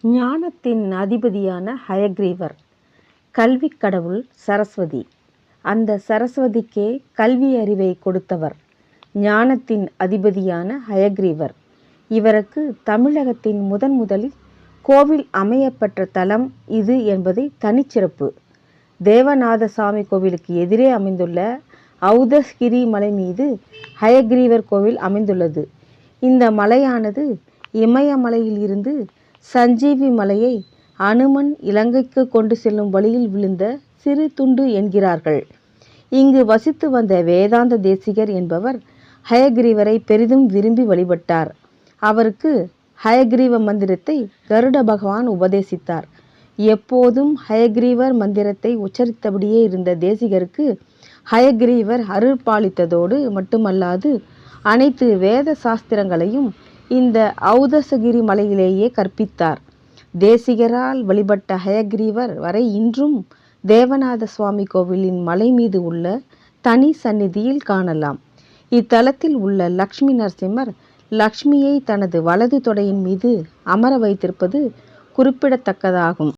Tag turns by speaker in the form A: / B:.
A: ஞானத்தின் அதிபதியான ஹயக்ரீவர். கல்விக் கடவுள் சரஸ்வதி. அந்த சரஸ்வதிக்கே கல்வி அறிவை கொடுத்தவர் ஞானத்தின் அதிபதியான ஹயக்ரீவர். இவருக்கு தமிழகத்தின் முதலில் கோவில் அமையப்பெற்ற தலம் இது என்பதை தனிச்சிறப்பு. தேவநாதசாமி கோவிலுக்கு எதிரே அமைந்துள்ள ஔதஸ்கிரி மலை மீது ஹயக்ரீவர் கோவில் அமைந்துள்ளது. இந்த மலையானது இமயமலையில் இருந்து சஞ்சீவி மலையை அனுமன் இலங்கைக்கு கொண்டு செல்லும் வழியில் விழுந்த சிறு துண்டு என்கிறார்கள். இங்கு வசித்து வந்த வேதாந்த தேசிகர் என்பவர் ஹயக்ரீவரை பெரிதும் விரும்பி வழிபட்டார். அவருக்கு ஹயக்ரீவ மந்திரத்தை கருட பகவான் உபதேசித்தார். எப்போதும் ஹயக்ரீவர் மந்திரத்தை உச்சரித்தபடியே இருந்த தேசிகருக்கு ஹயக்ரீவர் அருள் பாலித்ததோடு மட்டுமல்லாது அனைத்து வேத சாஸ்திரங்களையும் இந்த ஔதசகிரி மலையிலேயே கற்பித்தார். தேசிகரால் வழிபட்ட ஹயக்ரீவர் வரை இன்றும் தேவநாத சுவாமி கோவிலின் மலை மீது உள்ள தனி சந்நிதியில் காணலாம். இத்தலத்தில் உள்ள லக்ஷ்மி நரசிம்மர் லக்ஷ்மியை தனது வலது தொடையின் மீது அமர வைத்திருப்பது குறிப்பிடத்தக்கதாகும்.